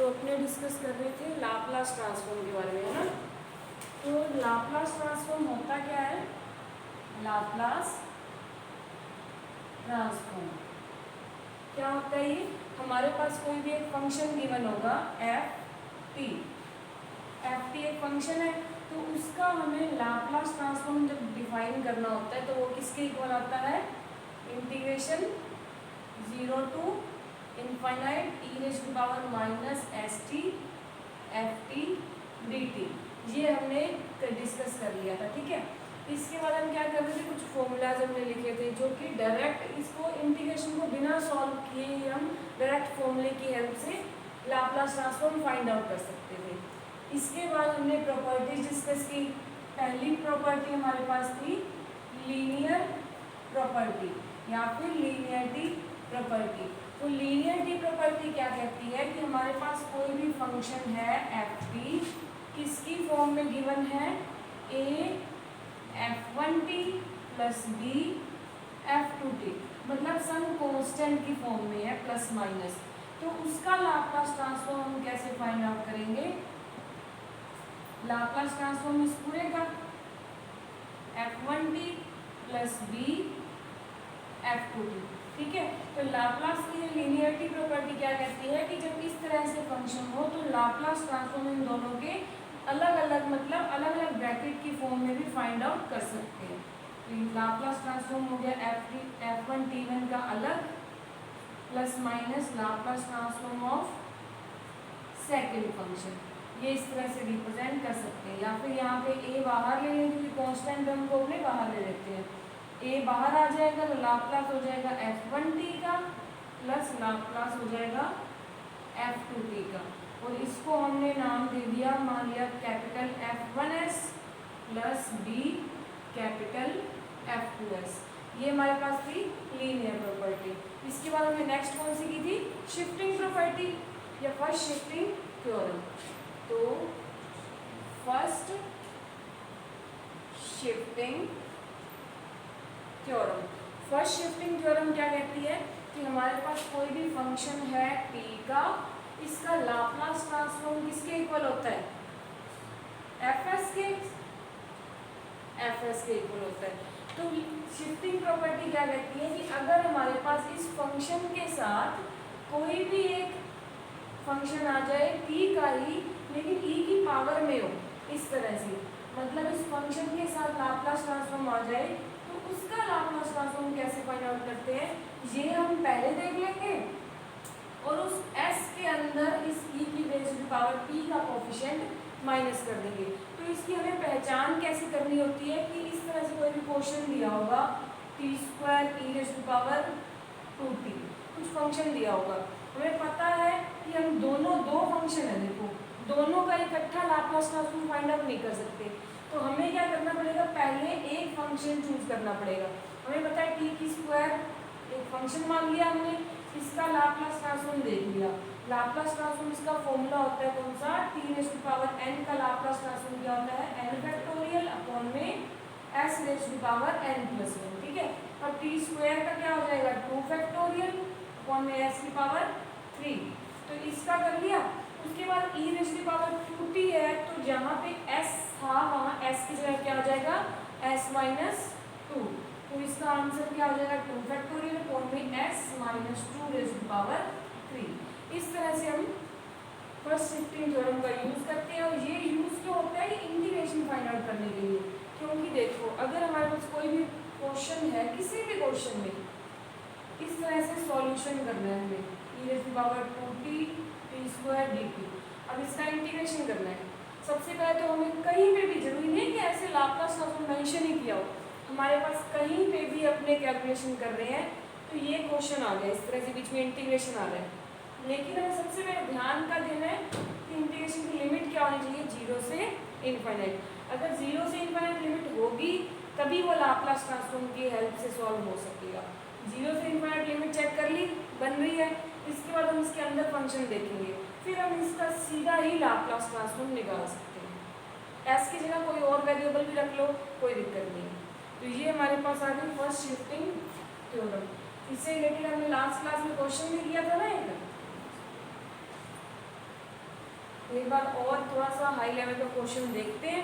तो अपने डिस्कस कर रहे थे लाप्लास ट्रांसफॉर्म के बारे में, है ना। तो लाप्लास ट्रांसफॉर्म होता क्या है? लाप्लास ट्रांसफॉर्म क्या होता है? ये हमारे पास कोई भी एक फंक्शन गिवन होगा एफ टी एक फंक्शन है, तो उसका हमें लाप्लास ट्रांसफॉर्म जब डिफाइन करना होता है तो वो किसके इक्वल आता है? Integration 0 to infinite e raise to power minus s t f t d t. ये हमने डिस्कस कर लिया था, ठीक है। इसके बाद हम क्या कर रहे थे, कुछ फॉर्मूलाज हमने लिखे थे जो कि डायरेक्ट इसको इंटीग्रेशन को बिना सॉल्व किए हम डायरेक्ट फॉर्मूले की हेल्प से लाप्लास ट्रांसफॉर्म फाइंड आउट कर सकते थे। इसके बाद हमने प्रॉपर्टीज डिस्कस की। पहली प्रॉपर्टी हमारे पास थी लीनियर प्रॉपर्टी या फिर लीनियरिटी प्रॉपर्टी। तो लीनियरिटी प्रॉपर्टी क्या कहती है कि हमारे पास कोई भी फंक्शन है एफ टी, किसकी फॉर्म में गिवन है? A f one t plus b f two t, मतलब सम कांस्टेंट की फॉर्म में है प्लस माइनस। तो उसका लाप्लास ट्रांसफॉर्म हम कैसे फाइंड आउट करेंगे? लाप्लास ट्रांसफॉर्म इस पूरे का f one t plus b f two t, ठीक है। तो लाप्लास की लीनियरिटी प्रॉपर्टी क्या कहती है कि जब इस तरह से फंक्शन हो तो लाप्लास ट्रांसफॉर्म इन दोनों के अलग अलग, मतलब अलग अलग ब्रैकेट की फॉर्म में भी फाइंड आउट कर सकते हैं। तो लाप्लास ट्रांसफॉर्म हो गया एफ वन टी वन का अलग plus minus Laplace transform of second function, ये इस तरह से रिप्रेजेंट कर सकते हैं। या फिर यहाँ पे ए बाहर ले लेंगे क्योंकि कॉन्स्टेंट टर्म को अपने बाहर ले लेते हैं। ए बाहर आ जाएगा तो लाप्लास हो जाएगा एफ वन टी का प्लस लाप्लास हो जाएगा एफ टू टी का, और इसको हमने नाम दे दिया, मान लिया capital F one s plus b capital F two s. ये हमारे पास थी लीनियर प्रॉपर्टी। इसके बाद हमने नेक्स्ट कौन सी की थी? शिफ्टिंग प्रॉपर्टी या फर्स्ट शिफ्टिंग थ्योरम। तो first shifting theorem, first shifting theorem क्या कहती है कि हमारे पास कोई भी फंक्शन है p का, इसका लाप्लास ट्रांसफॉर्म किसके इक्वल होता है? fs के इक्वल होता है। तो शिफ्टिंग प्रॉपर्टी क्या कहती है कि अगर हमारे पास इस फंक्शन के साथ कोई भी एक फंक्शन आ जाए p का ही, लेकिन e की पावर में हो, इस तरह से, मतलब इस फंक्शन के साथ लाप्लास ट्रांसफॉर्म आ जाए, तो उसका लाप्लास ट्रांसफॉर्म कैसे फाइंड आउट करते हैं ये हम पहले देख लेंगे, और उस s के अंदर इस e की रेज़ टू पावर p का कोफिशिएंट माइनस कर देंगे। तो इसकी हमें पहचान कैसे करनी होती है कि इस तरह से कोई भी क्वेश्चन दिया होगा t square E raise to power 2t, कुछ फंक्शन दिया होगा, हमें पता है कि हम दोनों दो फंक्शन है, देखो दोनों का इकट्ठा लाप्लास ट्रांसफॉर्म फाइंड आउट नहीं कर सकते। तो हमें क्या करना पड़ेगा? पहले एक फंक्शन चूज करना पड़ेगा। हमें पता है टी की स्क्वायर एक फंक्शन मान लिया हमने, इसका लाप्लास ट्रांसफॉर्म देख लिया। लाप्लास ट्रांसफॉर्म इसका फॉर्मूला होता है कौन सा? T raise to power n का लाप्लास ट्रांसफॉर्म क्या होता है? n फैक्टोरियल अपॉन में s raise to power n plus 1, ठीक है। और टी स्क्वायर का क्या हो जाएगा? 2 फैक्टोरियल अपॉन में s की पावर 3। तो इसका कर लिया। उसके बाद e raise to power 2t है, तो जहाँ पे s था वहाँ s की जगह क्या हो जाएगा? s minus 2। तो इसका आंसर क्या हो जाएगा? 2 फैक्टोरियल अपॉन में s minus 2 raise to power 3। इस तरह से हम फर्स्ट शिफ्टिंग थ्योरम का यूज करते हैं। और ये यूज क्यों होता है? इंटीग्रेशन फाइंड आउट करने के लिए। क्योंकि देखो अगर हमारे पास कोई भी क्वेश्चन है, किसी भी क्वेश्चन में इस तरह से सॉल्यूशन करना है हमें, e raise to power 2t t square dt, अब इसका इंटीग्रेशन करना है। सबसे पहले तो हमें कहीं पे भी, जरूरी नहीं कि ऐसे लाप्लास ट्रांसफॉर्म मेंशन ही किया हो, हमारे पास कहीं पे भी अपने कैलकुलेशन कर रहे हैं तो ये क्वेश्चन आ गया, इस तरह से बीच में इंटीग्रेशन आ रहा है। लेकिन हमें सबसे पहले ध्यान का देना है कि इंटीग्रेशन की लिमिट क्या होनी चाहिए? 0 से इनफाइनाइट। अगर 0 से इनफाइनाइट लिमिट होगी तभी वो लाप्लास ट्रांसफॉर्म की हेल्प से सॉल्व हो सकेगा। 0 से इनफाइनाइट लिमिट चेक कर ली, बन रही है। इसके बाद हम इसके अंदर फंक्शन देखेंगे, फिर हम इसका सीधा ही लाप्लास ट्रांसफॉर्म निकाल सकते हैं। s की जगह कोई और वेरिएबल भी रख लो, कोई दिक्कत नहीं। तो ये हमारे पास आ गई फर्स्ट शिफ्टिंग थ्योरम। इससे रिलेटेड हमने लास्ट क्लास में क्वेश्चन भी किया था ना एक, एक बार और थोड़ा सा हाई लेवल का क्वेश्चन देखते हैं,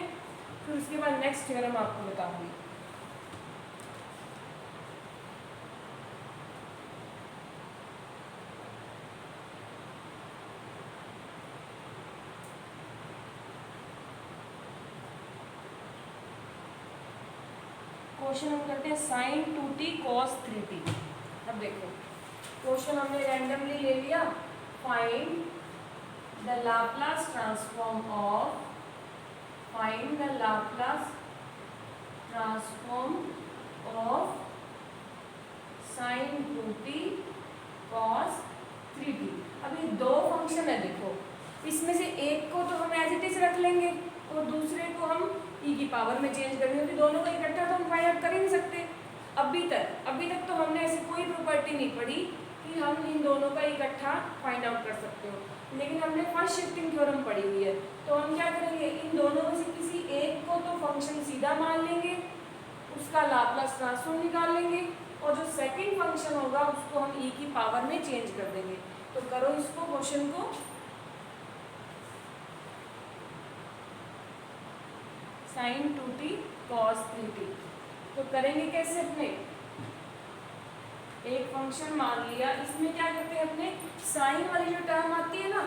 फिर उसके बाद नेक्स्ट थ्योरम आपको बताऊंगी। क्वेश्चन हम करते हैं sin 2t cos 3t। अब देखो क्वेश्चन हमने रैंडमली ले लिया, find the Laplace transform of sin 2t cos 3t। अब ये दो फंक्शन है, देखो इसमें से एक को तो हम एज इट इज रख लेंगे और दूसरे को हम e की पावर में चेंज करेंगे, क्योंकि दोनों का इकट्ठा तो हम फाइंड आउट कर ही नहीं सकते। अभी तक तो हमने ऐसी कोई प्रॉपर्टी नहीं पढ़ी कि हम इन दोनों का इकट्ठा फाइंड आउट कर सकते हो, लेकिन हमने फर्स्ट शिफ्टिंग थ्योरम पढ़ी हुई है। तो हम क्या करेंगे, इन दोनों में से किसी एक को तो फंक्शन सीधा मान लेंगे, उसका लाप्लास ट्रांसफॉर्म निकाल लेंगे, और जो सेकंड फंक्शन होगा उसको हम e की पावर में चेंज कर देंगे। तो करो इसको, क्वेश्चन को। sin 2t cos 3t। तो करेंगे कैसे, अपने एक फंक्शन मान लिया, इसमें क्या करते हैं, अपने साइन वाली जो टर्म आती है ना,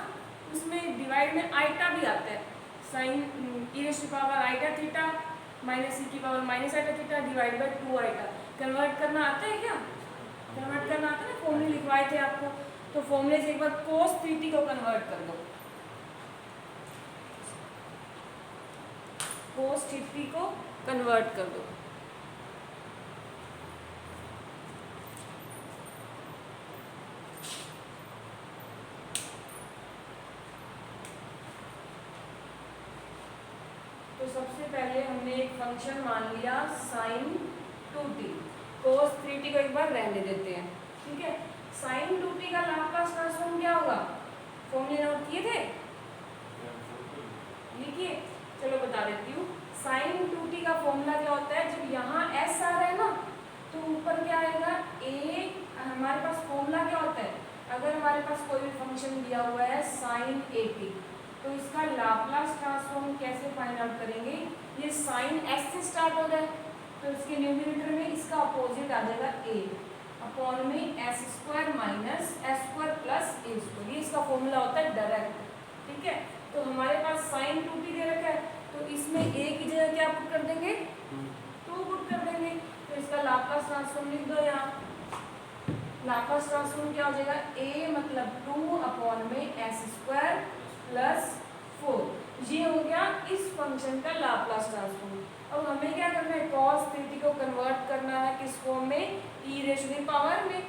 उसमें डिवाइड में आइटा भी आता है, sine e raise to power iota theta minus e की power minus iota theta divide by 2 iota. Convert करना आता है क्या, कन्वर्ट करना आता है ना, फॉर्मूले लिखवाए थे आपको, तो फॉर्मूले से एक बार cos 3t को कन्वर्ट कर दो, cos 3t को कन्वर्ट कर दो। तो सबसे पहले हमने एक फंक्शन मान लिया sin 2t, cos 3t को एक बार रहने देते हैं, ठीक है। sin 2t का लाप्लास ट्रांसफॉर्म क्या होगा, फॉर्मूले नोट किए थे, लिखिए, चलो बता देती हूँ। sin 2t का फॉर्मूला क्या होता है, जब यहाँ s आ रहा है ना, तो ऊपर क्या आएगा a। हमारे पास फॉर्मूला क्या होता है, अगर हमारे पास कोई भी फंक्शन दिया हुआ है sin 80, तो इसका लाप्लास ट्रांसफॉर्म कैसे फाइंड आउट करेंगे, ये साइन s से स्टार्ट हो रहा है, तो इसके न्यूमरेटर में इसका अपोजिट आ जाएगा a अपॉन में s square minus s square plus a square, ये इसका फॉर्मूला होता है डायरेक्ट, ठीक है। तो हमारे पास sin 2t दे रखा है, तो इसमें a की जगह क्या पुट कर देंगे, 2 पुट कर देंगे, तो इसका लाप्लास ट्रांसफॉर्म लिख दो यहाँ। लाप्लास ट्रांसफॉर्म क्या हो जाएगा, a मतलब 2 अपॉन में s स्क्वायर प्लस 4, ये हो गया इस फंक्शन का लाप्लास ट्रांसफॉर्म। अब हमें क्या करना है, cos 3t को कन्वर्ट करना है किस फॉर्म में, e raise to the power में,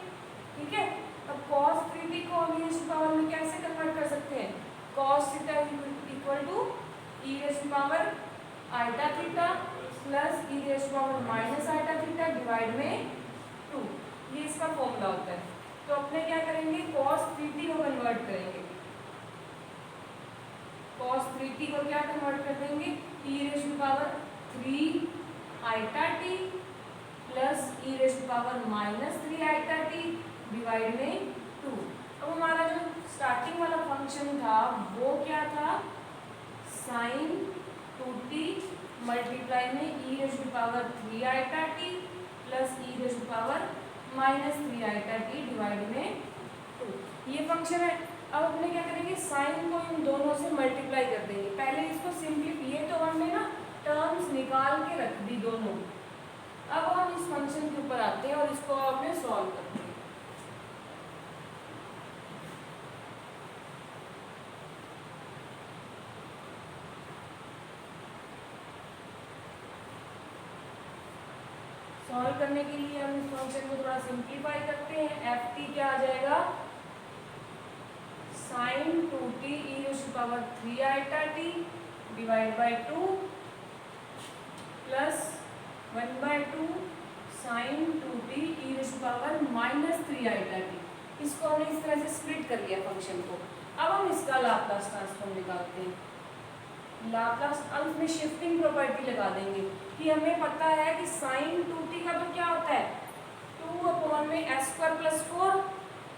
ठीक है। अब cos 3t को हम e रेज़ टू पावर में कैसे कन्वर्ट कर सकते हैं, cos theta equal to e raise to power iota theta plus e raise to power minus iota theta divide में 2, ये इसका फॉर्मूला होता है। तो अपने क्या करेंगे, cos 3t को कन्वर्ट करेंगे, cos 3t को क्या कन्वर्ट कर देंगे, e raise to power 3 iota t plus e raise to power minus 3 iota t divide में 2। अब हमारा जो स्टार्टिंग वाला फंक्शन था वो क्या था, sin 2t मल्टीप्लाई में e raise to power 3 iota t plus e raise to power minus 3 iota t divide में 2, ये फंक्शन है। अब अपने क्या करेंगे, साइन को इन दोनों से मल्टीप्लाई कर देंगे, पहले इसको सिंपली, ये तो हमने ना टर्म्स निकाल के रख दी दोनों। अब हम इस फंक्शन के ऊपर आते हैं और इसको अपने सॉल्व करते हैं। सॉल्व करने के लिए हम इस फंक्शन को थोड़ा सिंप्लीफाई करते हैं। एफ टी क्या आ जाएगा, sin 2t e raise to power 3 iota t divide by 2 plus 1/2 sin 2t e raise to power minus 3 iota t। इसको हमने इस तरह से स्प्लिट कर लिया फंक्शन को। अब हम इसका लाप्लास ट्रांसफॉर्म निकालते हैं। लाप्लास, अब इसमें शिफ्टिंग प्रॉपर्टी लगा देंगे कि हमें पता है कि sin 2t का तो क्या होता है 2 अपॉन में s स्क्वायर प्लस 4,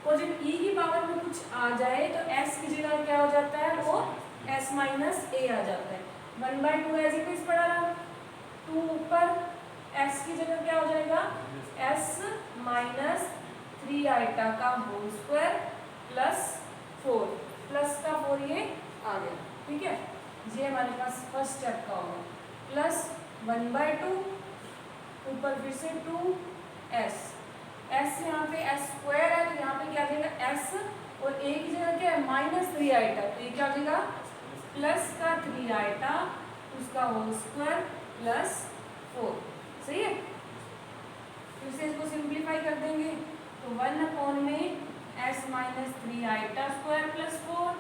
और जब e की पावर में कुछ आ जाए तो s की जगह क्या हो जाता है, वो एस माइनस ए आ जाता है। 1/2 एज इट इज पड़ा रहा, 2 ऊपर, एस की जगह क्या हो जाएगा, एस माइनस 3 आइटा का होल स्क्वायर प्लस 4, प्लस का 4 ये आ गया, ठीक है। ये हमारे पास फर्स्ट स्टेप का होगा, प्लस 1/2 ऊपर फिर से 2 एस, एस यहाँ पे एस स्क्वायर है तो यहाँ पे क्या देगा एस, और ए की जगह क्या है माइनस 3 आइटा, तो ये क्या देगा प्लस का 3 आइटा उसका होल स्क्वायर प्लस 4, सही है। फिर से इसको सिंप्लीफाई कर देंगे तो 1 में s minus 3 iota square plus 4,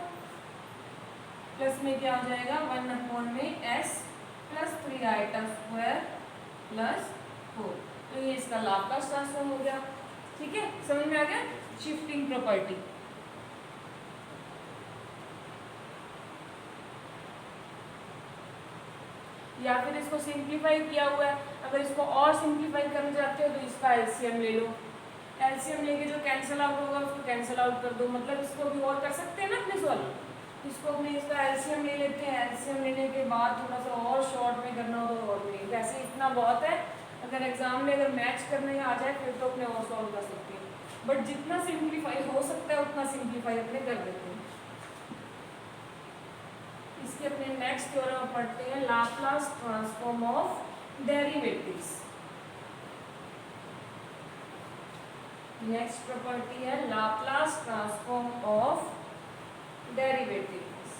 plus में क्या हो जाएगा 1 में s plus 3 iota square plus 4, तो ये इसका लाप्लास ट्रांसफॉर्म हो गया, ठीक है। समझ में आ गया शिफ्टिंग प्रॉपर्टी। या फिर इसको सिंप्लीफाई किया हुआ है, अगर इसको और सिंप्लीफाई करना चाहते हो तो इसका एलसीएम ले लो, एलसीएम लेके जो कैंसिल आउट होगा उसको कैंसिल आउट कर दो, मतलब इसको भी और कर सकते हैं ना अपने सॉल्व, इसको अपने इसका एलसीएम ले लेते हैं, एलसीएम लेने के बाद थोड़ा सा और शॉर्ट में करना हो तो और नहीं, वैसे इतना बहुत है, अगर एग्जाम में अगर मैच करने आ जाए फिर तो अपने और सॉल्व कर सकते हैं, बट जितना सिंप्लीफाई हो सकता है उतना सिंप्लीफाई अपने कर देते हैं। इसके अपने नेक्स्ट थ्योरम पढ़ते हैं Laplace transform of derivatives. Next property है Laplace transform of derivatives,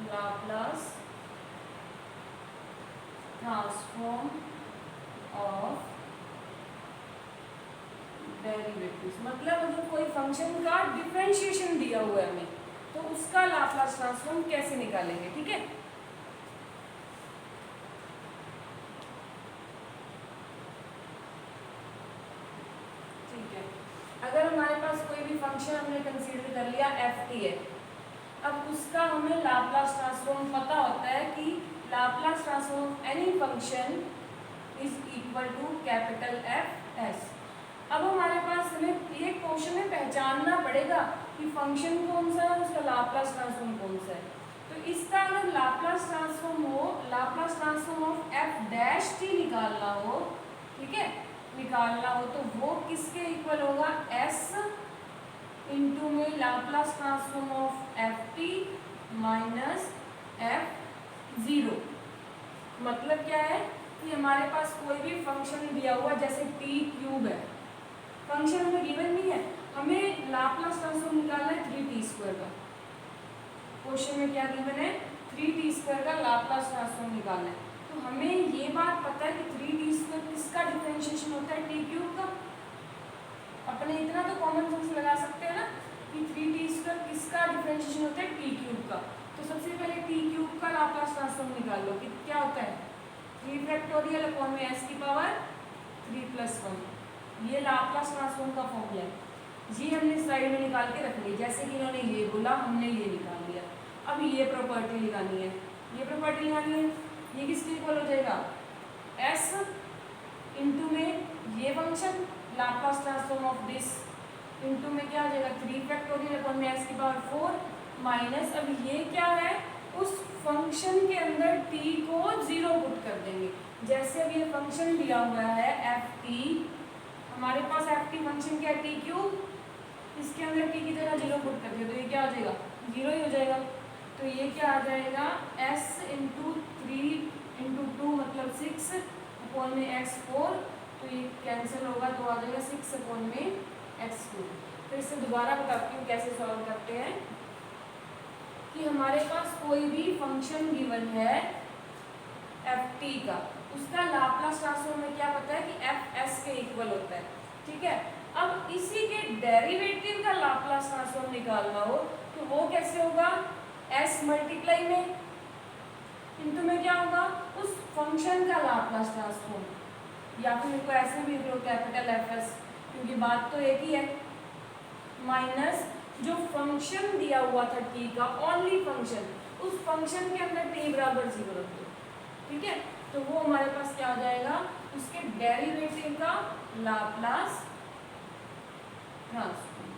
Laplace transform of derivatives, मतलब अगर कोई फंक्शन का डिफरेंशिएशन दिया हुआ है हमें तो उसका लाप्लास ट्रांसफॉर्म कैसे निकालेंगे, ठीक है। ठीक है, अगर हमारे पास कोई भी फंक्शन हमने कंसीडर कर लिया एफ टी है, अब उसका हमें लाप्लास ट्रांसफॉर्म पता होता है कि Laplace transform of any function is equal to capital F s. अब हमारे पास हमें ये क्वेश्चन में पहचानना पड़ेगा कि फंक्शन कौन सा है, उसका लाप्लास ट्रांसफॉर्म कौन सा है। तो इसका अगर लाप्लास ट्रांसफॉर्म हो, Laplace transform of F dash T निकालना हो, ठीक है, निकालना हो तो वो किसके इक्वल होगा, एस इंटू में Laplace transform of F T minus F zero. मतलब क्या है कि हमारे पास कोई भी फंक्शन दिया हुआ जैसे टी क्यूब है, फंक्शन हमें गिवन नहीं है, हमें लाप्लास ट्रांसफॉर्म निकालना है 3t² का, क्वेश्चन में क्या गिवन है 3t² का लाप्लास ट्रांसफॉर्म निकालना है, तो हमें ये बात पता है कि 3t² किसका डिफरेंशिएशन होता है, t क्यूब का। अपने इतना तो कॉमन सेंस लगा सकते हैं ना कि 3t² किसका डिफरेंशिएशन होता है, t क्यूब का। तो सबसे पहले t क्यूब का लाप्लास ट्रांसफॉर्म निकाल लो कि क्या होता है 3 फैक्टोरियल अपॉन में s की पावर 3 + 1, ये लाप्लास ट्रांसफॉर्म का फॉर्मूला है, ये हमने स्लाइड में निकाल के रख लिया, जैसे कि इन्होंने ये बोला हमने ये निकाल लिया। अब ये प्रॉपर्टी निकालनी है, ये प्रॉपर्टी निकालनी है, ये किसके इक्वल हो जाएगा s इंटू में ये function Laplace transform of this into में क्या हो जाएगा 3 फैक्टोरियल अपॉन में s की पावर 4 माइनस, अब ये क्या है उस फंक्शन के अंदर t को 0 पुट कर देंगे। जैसे अब ये फंक्शन दिया हुआ है एफ टी, हमारे पास एफ टी फंक्शन क्या है टी क्यूब, इसके अंदर टी की जगह 0 पुट कर दिया तो ये क्या हो जाएगा 0 ही हो जाएगा। तो ये क्या आ जाएगा s इंटू 3 इंटू 2 मतलब 6 अपॉन में x4, तो ये कैंसिल होगा तो आ जाएगा 6 अपॉन में x2। फिर से दोबारा बताती हूँ कैसे सॉल्व करते हैं कि हमारे पास कोई भी फंक्शन गिवन है एफ टी का, उसका लाप्लास ट्रांसफॉर्म में क्या पता है कि एफ एस के इक्वल होता है, ठीक है। अब इसी के डेरिवेटिव का लाप्लास ट्रांसफॉर्म निकालना हो तो वो कैसे होगा, s मल्टीप्लाई में इंटू में क्या होगा उस फंक्शन का लाप्लास ट्रांसफॉर्म, या फिर इनको ऐसे भी लिख लो कैपिटल एफ एस, क्योंकि बात तो एक ही है, माइनस जो फंक्शन दिया हुआ था t का ओनली फंक्शन, उस फंक्शन के अंदर t बराबर 0 रख दो, ठीक है। तो वो हमारे पास क्या हो जाएगा उसके डेरिवेटिव का लाप्लास ट्रांसफॉर्म,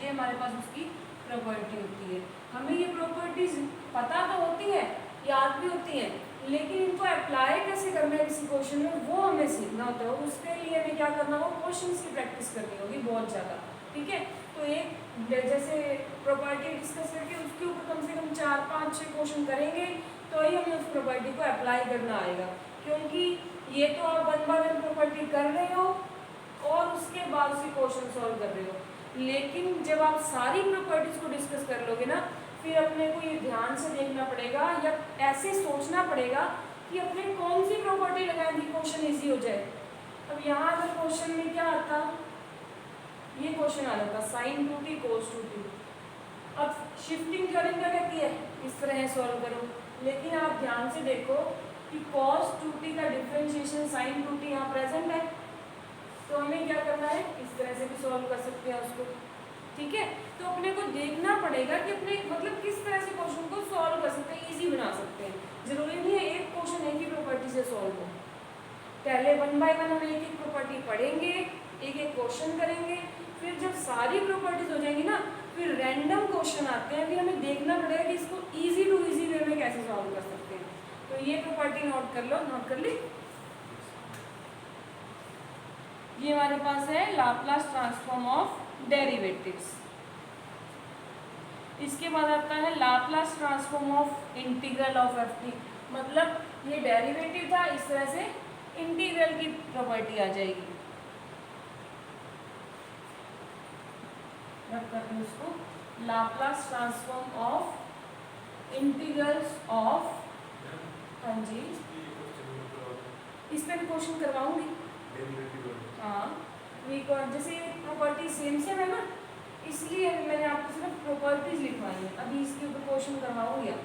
ये हमारे पास उसकी प्रॉपर्टी होती है। हमें ये प्रॉपर्टीज पता तो होती है, याद भी होती हैं, लेकिन इनको अप्लाई कैसे करना है किसी क्वेश्चन में वो हमें सीखना होता है। और उसके लिए हमें क्या करना होगा, क्वेश्चंस की प्रैक्टिस करनी होगी बहुत ज़्यादा। ठीक है, तो एक जैसे प्रॉपर्टी डिस्कस करके उसके ऊपर कम से कम 4-5-6 क्वेश्चन करेंगे तो ही हमें उस प्रॉपर्टी को अप्लाई करना आएगा। क्योंकि ये तो आप 1 बाय 1 प्रॉपर्टी कर रहे हो और उसके बाद उसी क्वेश्चन सॉल्व कर रहे हो, लेकिन जब आप सारी प्रॉपर्टीज को डिस्कस कर लोगे ना, फिर अपने को ये ध्यान से देखना पड़ेगा या ऐसे सोचना पड़ेगा कि अपने कौन सी प्रॉपर्टी लगाएं कि क्वेश्चन इजी हो जाए। अब यहाँ अगर क्वेश्चन में क्या आता, ये क्वेश्चन आ जाता sin 2t cos 2t। अब शिफ्टिंग थ्योरम क्या कहती है, इस तरह सॉल्व करो, लेकिन आप ध्यान से देखो कि cos 2t का डिफरेंशिएशन sin 2t यहाँ प्रेजेंट है, तो हमें क्या करना है, इस तरह से भी सॉल्व कर सकते हैं उसको। ठीक है, तो अपने को देखना पड़ेगा कि अपने मतलब किस तरह से क्वेश्चन को सॉल्व कर सकते हैं, इजी बना सकते हैं। जरूरी नहीं है एक क्वेश्चन एक ही प्रॉपर्टी से सॉल्व हो। पहले 1 बाय 1 हम एक एक प्रॉपर्टी पढ़ेंगे, एक एक क्वेश्चन करेंगे, फिर जब सारी प्रॉपर्टीज हो जाएंगी ना, फिर रैंडम क्वेश्चन आते हैं, फिर हमें देखना पड़ेगा कि इसको इजी टू इजी वे में कैसे सॉल्व कर सकते हैं। तो ये प्रॉपर्टी नोट कर लो, नोट कर ली। ये हमारे पास है लाप्लास ट्रांसफॉर्म ऑफ डेरिवेटिव्स। इसके बाद आता है Laplace transform of integral of F T. मतलब ये डेरिवेटिव था, इस तरह से इंटीग्रल की प्रॉपर्टी आ जाएगी। रख करते हैं उसको, Laplace transform of integrals of, हाँ जी इस पर भी क्वेश्चन करवाऊंगी। हाँ, जैसे प्रॉपर्टी सेम सेम है ना, इसलिए मैंने आपको सिर्फ प्रॉपर्टीज लिखवाई है, अभी इसके ऊपर क्वेश्चन करवाऊंगी आप,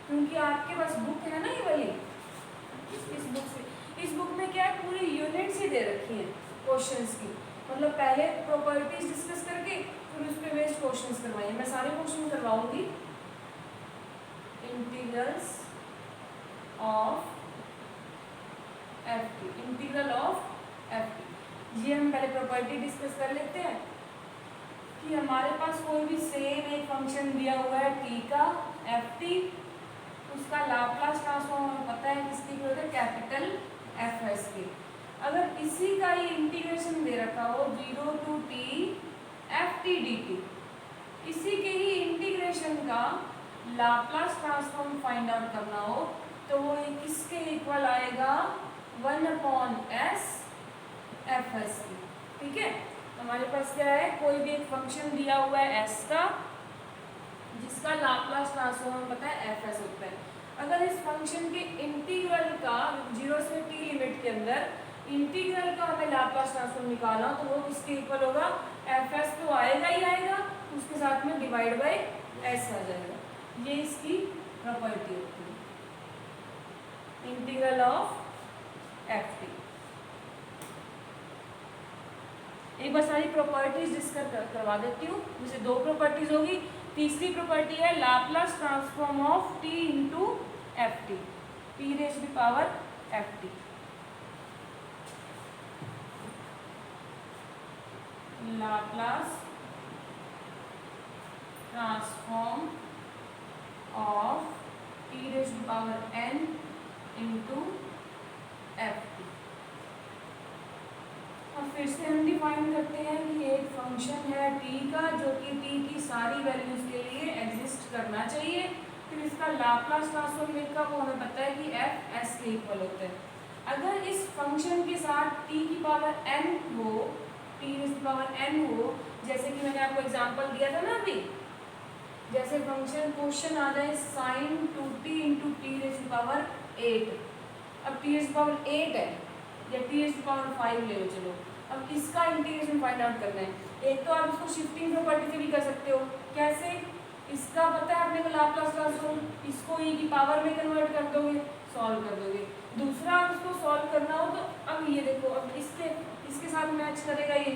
क्योंकि आपके पास बुक है ना ये वाली, इस बुक में क्या है, पूरी यूनिट्स ही दे रखी हैं क्वेश्चंस की। मतलब पहले प्रॉपर्टीज डिस्कस करके फिर उस पर बेस्ड क्वेश्चंस करवाइए। मैं सारे क्वेश्चन करवाऊंगी। Integrals of F T, integral of F T, ये हम पहले प्रॉपर्टी डिस्कस कर लेते हैं कि हमारे पास कोई भी सेम एक फंक्शन दिया हुआ है t का एफ टी, उसका लाप्लास ट्रांसफॉर्म हमें पता है किसकी होता है, कैपिटल एफ एस की। अगर इसी का ही इंटीग्रेशन दे रखा हो 0 to t F t d T, इसी के ही इंटीग्रेशन का लाप्लास ट्रांसफॉर्म फाइंड आउट करना हो तो वो किसके इक्वल आएगा, 1/s एफ एस की। ठीक है, हमारे पास क्या है, कोई भी एक फंक्शन दिया हुआ है s का, जिसका लाप्लास ट्रांसफॉर्म पता है एफ एस होता है। अगर इस फंक्शन के इंटीग्रल का 0 से t लिमिट के अंदर इंटीग्रल का हमें लाप्लास ट्रांसफॉर्म निकालना तो वो किसके इक्वल होगा, एफ एस तो आएगा ही आएगा, उसके साथ में डिवाइड बाय एस आ जाएगा। ये इसकी प्रॉपर्टी होती है, इंटीग्रल ऑफ एफ टी। एक बार सारी प्रॉपर्टीज डिस्कस करवा देती हूँ। जैसे 2 प्रॉपर्टीज होगी, तीसरी प्रॉपर्टी है Laplace transform of t into f t, t raise to the power f t. Laplace transform of t raise to the power n into f t. अब फिर से हम डिफाइन करते हैं कि एक फंक्शन है t का जो कि t की सारी वैल्यूज के लिए एग्जिस्ट करना चाहिए। फिर इसका लाप्लास ट्रांसफॉर्म लिखा, वो हमें पता है कि f s के इक्वल होता है। अगर इस फंक्शन के साथ t की पावर n हो, t की पावर n हो, जैसे कि मैंने आपको एग्जांपल दिया था ना अभी, जैसे फंक्शन क्वेश्चन आ जाए sin 2t into t raise to power 8। अब t रेज़ टू पावर 8 है या t रेज़ टू पावर 5 ले लो, चलो अब इसका इंटीग्रेशन फाइंड आउट करना है। एक तो आप इसको शिफ्टिंग प्रॉपर्टी से भी कर सकते हो, कैसे, इसका पता है आपने को लाप्लास ट्रांसफॉर्म, इसको e की पावर में कन्वर्ट कर दोगे, सॉल्व कर दोगे। दूसरा आप इसको सॉल्व करना हो तो अब ये देखो, अब इसके साथ मैच करेगा ये।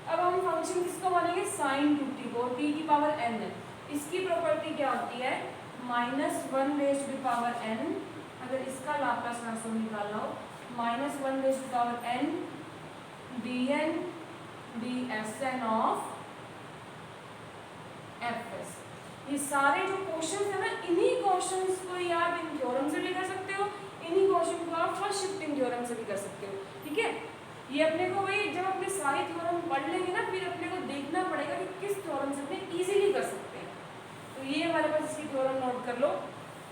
अब हम फंक्शन किसको मानेंगे, sin 2t को, t की पावर n है। इसकी प्रॉपर्टी क्या होती है, -1 raise to the power n। अगर इसका लाप्लास ट्रांसफॉर्म निकालना हो, -1 raise to the power n dn dsn of f s. ये सारे जो क्वेश्चन है ना, इन्हीं क्वेश्चंस को ही आप इन थ्योरम से भी कर सकते हो, इन्हीं क्वेश्चन को आप फर्स्ट शिफ्टिंग थ्योरम से भी कर सकते हो। ठीक है, ये अपने को वही जब अपने सारे थ्योरम पढ़ लेंगे ना, फिर अपने को देखना पड़ेगा कि किस थ्योरम से अपने इजीली कर सकते हैं। तो ये हमारे पास इसकी थ्योरम नोट कर लो।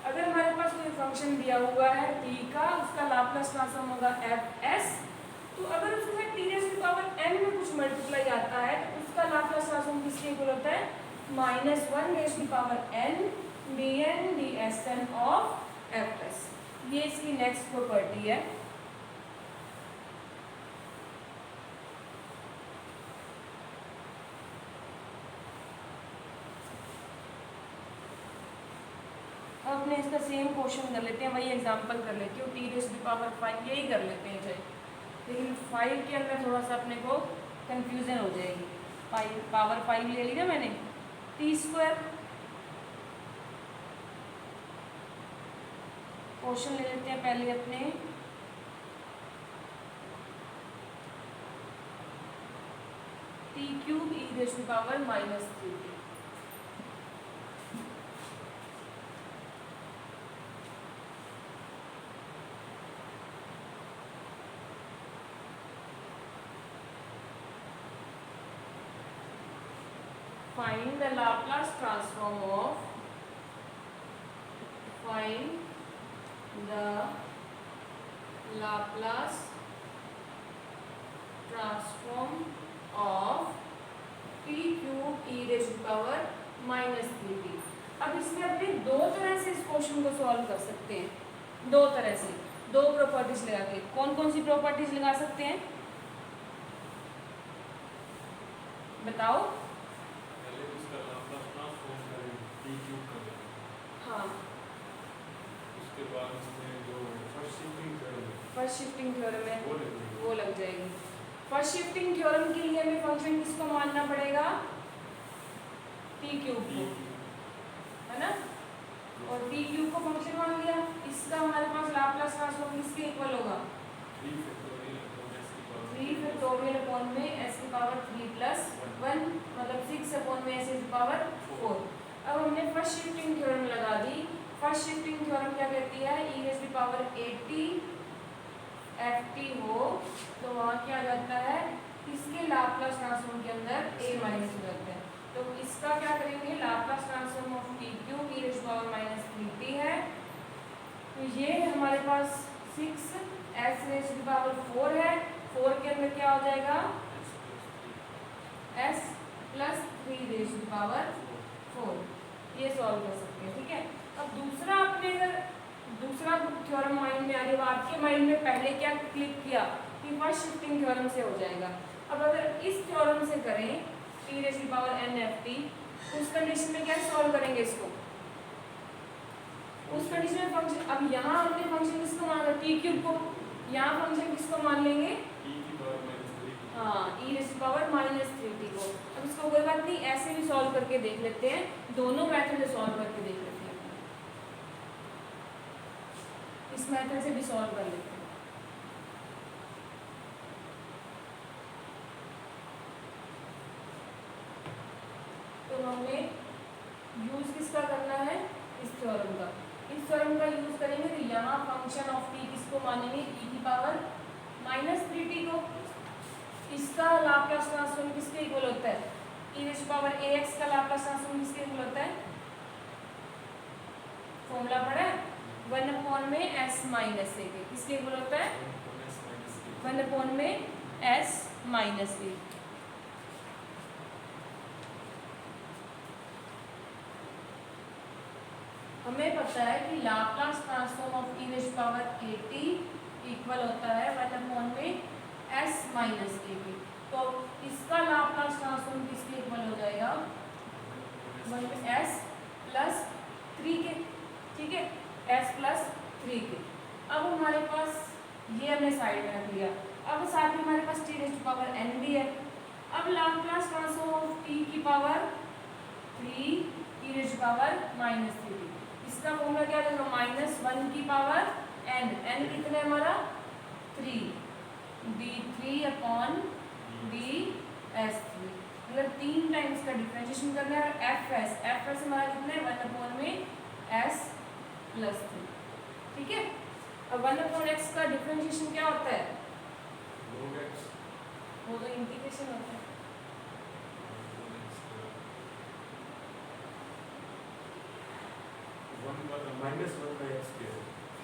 अगर हमारे पास कोई फंक्शन दिया हुआ है t का, उसका लाप्लास ट्रांसफॉर्म होगा एफ एस, तो अगर उसमें t raise to power n में कुछ मल्टीप्लाई आता है तो उसका लाप्लास ट्रांसफॉर्म किसके इक्वल होता है? -1 raise to power n dn dsn of f s. ये इसकी नेक्स्ट प्रॉपर्टी है। अब अपने इसका सेम क्वेश्चन कर लेते हैं, वही एग्जांपल कर लेती हूँ, टी रेज़ टू पावर 5 यही कर लेते हैं चाहे, लेकिन 5 के अंदर थोड़ा सा अपने को कंफ्यूजन हो जाएगी। 5 पावर 5 ले ली ना मैंने, टी स्क्वायर। क्वेश्चन ले लेते हैं पहले अपने, t cube e raise to power -3। Find the Laplace transform of t cube e raised to power -3t। अब इसमें अपने दो तरह से इस क्वेश्चन को सॉल्व कर सकते हैं, दो तरह से, दो प्रॉपर्टीज लगा के। कौन कौन सी प्रॉपर्टीज लगा सकते हैं बताओ? हाँ, उसके बाद इसमें जो फर्स्ट शिफ्टिंग थ्योरम है वो लग जाएगी। फर्स्ट शिफ्टिंग थ्योरम के लिए हमें फंक्शन किसको मानना पड़ेगा? टी क्यूब को, है ना? और टी क्यूब को फंक्शन मान लिया, इसका हमारे पास लाप्लास ट्रांसफॉर्म किसके इक्वल होगा? 3 फैक्टोरियल अपॉन में s की पावर 3 प्लस 1 मतलब 6 अपॉन में s की पावर 4। अब हमने फर्स्ट शिफ्टिंग थ्योरम लगा दी। फर्स्ट शिफ्टिंग थ्योरम क्या कहती है? e raise to power 80 ft हो तो वहाँ क्या आ जाता है, इसके लाप्लास ट्रांसफॉर्म के अंदर a माइनस हो जाता है। तो इसका क्या करेंगे? Laplace transform of t cube e raise to power -3t है। तो ये हमारे पास 6 s रेज़ टू पावर 4 है। 4 के अंदर क्या हो जाएगा? s plus 3 raise to power 4। ये सॉल्व कर सकते हैं। ठीक है, अब दूसरा अपने अगर दूसरा थ्योरम माइंड में आ गया, आपके माइंड में पहले क्या क्लिक किया कि फर्स्ट शिफ्टिंग थ्योरम से हो जाएगा। अब अगर इस थ्योरम से करें t raise to power n ft, उस कंडीशन में क्या सॉल्व करेंगे इसको? उस कंडीशन में फंक्शन, अब यहाँ हमने फंक्शन किसको माना? टी क्यूब को। यहाँ फंक्शन किसको मान लेंगे? हाँ, e raise to power -3t को। अब इसको कोई बात नहीं, ऐसे भी सॉल्व करके देख लेते हैं, दोनों मेथड से सॉल्व करके देख लेते हैं। इस मेथड से भी सॉल्व कर लेते हैं। तो हमें यूज किसका करना है? इस थ्योरम का। इस थ्योरम का यूज करेंगे तो यहाँ फंक्शन ऑफ t किसको मानेंगे? e की पावर -3t को। इसका लाप्लास ट्रांसफॉर्म किसके इक्वल होता है? e raise to power ax का लाप्लास ट्रांसफॉर्म किसके इक्वल होता है? फॉर्मूला पढ़ा है, 1 अपॉन में s माइनस a के। किसके इक्वल होता है? 1 अपॉन में s माइनस a। हमें पता है कि Laplace transform of e raise to power 80 equal होता है 1 अपॉन में s माइनस a के। तो इसका लाप्लास ट्रांसफॉर्म किसके इक्वल हो जाएगा? 1 में s प्लस 3 के। ठीक है, s प्लस 3 के। अब हमारे पास ये हमने साइड में रख लिया। अब साथ में हमारे पास T raise to power n भी है। अब लाप्लास ट्रांसफॉर्म ऑफ t की power 3 e raise to power -3t। इसका फॉर्मूला क्या होगा? -1 की पावर n। n कितना है हमारा? 3 d3 अपॉन ds3। मतलब 3 टाइम्स का डिफरेंशिएशन करना है। एफ एस हमारा कितना है 1 में एस प्लस 3, ठीक है। अब 1/x का डिफरेंशिएशन क्या होता है? log x वो तो इंटीग्रेशन होता है। -1/x²।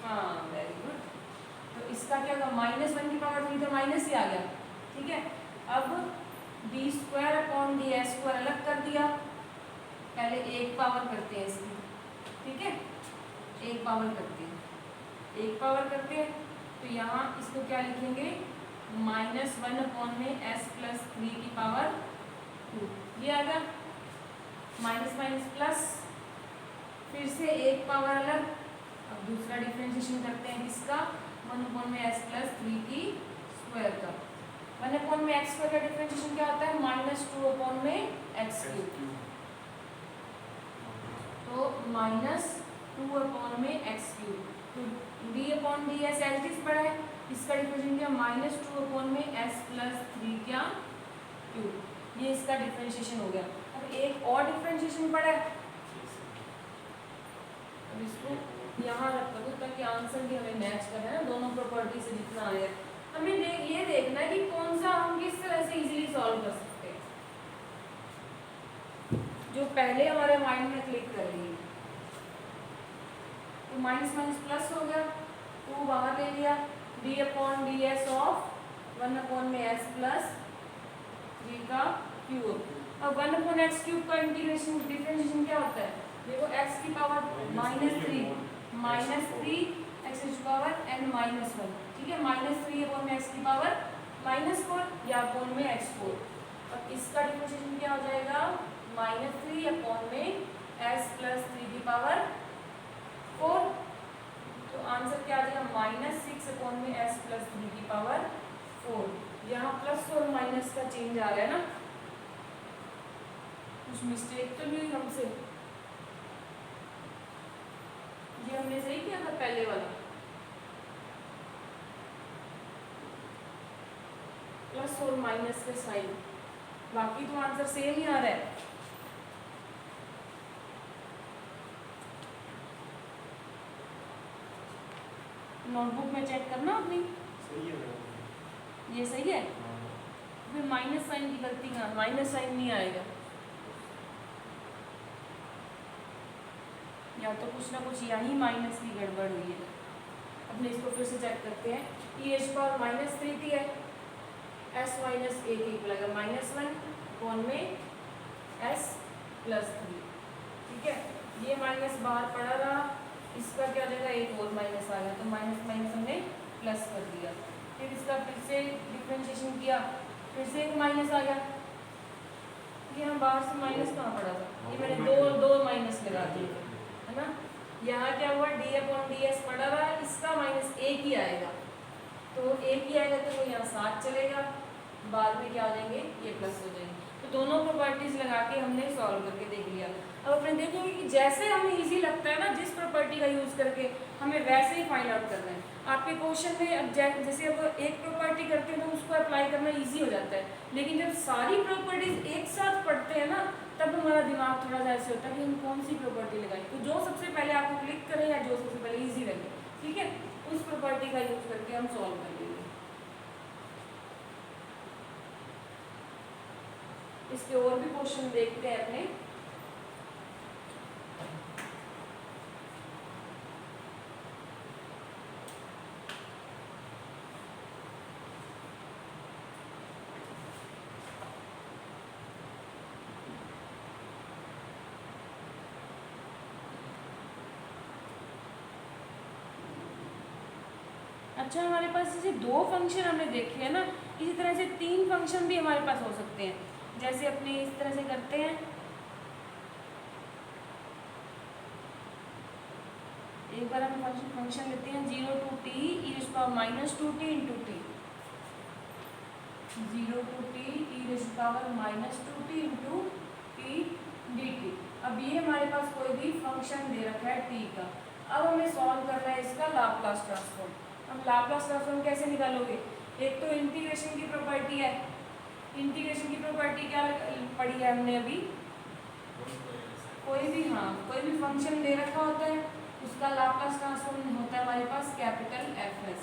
हाँ वेरी गुड। तो इसका क्या होगा -1 की पावर 3 तो माइनस ही आ गया, ठीक है। अब d² अलग कर दिया, पहले एक पावर करते हैं इसकी, ठीक है। एक पावर करते हैं तो यहाँ इसको क्या लिखेंगे -1 में s प्लस 3 की पावर 2, ये आ गया। माइनस माइनस प्लस, फिर से एक पावर अलग। अब दूसरा डिफरेंशिएशन करते हैं किसका 1 में s प्लस 3 की स्क्वायर का। 1 में x स्क्वायर का डिफरेंशिएशन क्या होता है -2 में x³। तो -2 में x³। तो d/ds एज इट इज पड़ा है, इसका डिफरेंशिएशन क्या -2 में s प्लस 3 क्या क्यूब। ये इसका डिफरेंशिएशन हो गया। अब एक और डिफरेंशिएशन पड़ा है, अब इसको यहाँ रख दो ताकि आंसर भी हमें मैच कर है ना, दोनों प्रॉपर्टी से जितना आया। हमें ये देखना है कि कौन सा हम किस तरह से इजीली सॉल्व कर सकते हैं, जो पहले हमारे माइंड में क्लिक करेगी। तो माइनस माइनस प्लस हो गया, 2 बाहर ले लिया, d/ds ऑफ 1 में s प्लस 3 का क्यूब। अब 1/x³ का इंटीग्रेशन डिफरेंशिएशन क्या होता है? देखो x की पावर -3 x की पावर n-1, ठीक है। -3 में x की पावर -4 या अपॉन में x4। अब इसका डिफरेंशिएशन क्या हो जाएगा -3 में s प्लस 3 की पावर 4। तो आंसर क्या आ जाएगा -6 में s प्लस 3 की पावर 4। यहाँ प्लस और माइनस का चेंज आ रहा है ना, कुछ मिस्टेक तो नहीं हुई हमसे? ये हमने सही किया था पहले वाला, प्लस और माइनस के साइन, बाकी तो आंसर सेम ही आ रहा है। नोटबुक में चेक करना अपनी, सही है मैम। ये सही है। हाँ। फिर माइनस साइन की गलती कहाँ, माइनस साइन नहीं आएगा, या तो कुछ ना कुछ यहीं माइनस की गड़बड़ हुई है। अपने इसको फिर से चेक करते हैं। e⁻−3t है, s माइनस a के इक्वल आएगा -1 में s प्लस 3, ठीक है। ये माइनस बाहर पड़ा रहा, इसका क्या हो जाएगा एक और माइनस आ गया, तो माइनस माइनस हमने प्लस कर दिया। फिर इसका फिर से डिफरेंशिएशन किया, फिर से एक माइनस आ गया। ये हम बाहर से माइनस कहाँ पड़ा था, ये मैंने दो माइनस लगा दिए, है ना। यहाँ क्या हुआ d/ds पड़ा रहा, इसका माइनस एक ही आएगा, तो एक ही आएगा तो वो यहाँ साथ चलेगा, बाद में क्या हो जाएंगे ये प्लस हो जाएंगे। तो दोनों प्रॉपर्टीज लगा के हमने सॉल्व करके देख लिया। अब अपने देखेंगे कि जैसे हमें इजी लगता है ना, जिस प्रॉपर्टी का यूज़ करके हमें वैसे ही फाइंड आउट करना है। आपके क्वेश्चन में अब जैसे अब एक प्रॉपर्टी करते हैं तो उसको अप्लाई करना इजी हो जाता है, लेकिन जब सारी प्रॉपर्टीज एक साथ पढ़ते हैं ना, तब हमारा दिमाग थोड़ा सा ऐसे होता है कि हम कौन सी प्रॉपर्टी लगाएं। तो जो सबसे पहले आपको क्लिक करें या जो सबसे पहले ईजी लगे, ठीक है, उस प्रॉपर्टी का यूज़ करके हम सॉल्व कर लेंगे। इसके और भी क्वेश्चन देखते हैं अपने। अच्छा, हमारे पास जैसे 2 फंक्शन हमने देखे हैं ना, इसी तरह से 3 फंक्शन भी हमारे पास हो सकते हैं। जैसे अपने इस तरह से करते हैं, एक बार हम फंक्शन लेते हैं 0 to t e⁻²t into T, 0 to t e⁻²t into T dt। अब ये हमारे पास कोई भी फंक्शन दे रखा है t का। अब हमें सॉल्व करना है इसका लाप्लास ट्रांसफॉर्म। अब लाप्लास ट्रांसफॉर्म कैसे निकालोगे? एक तो इंटीग्रेशन की प्रॉपर्टी है, इंटीग्रेशन की प्रॉपर्टी क्या पढ़ी है हमने अभी? कोई भी फंक्शन दे रखा होता है, उसका लाप्लास ट्रांसफॉर्म होता है हमारे पास कैपिटल एफ एस,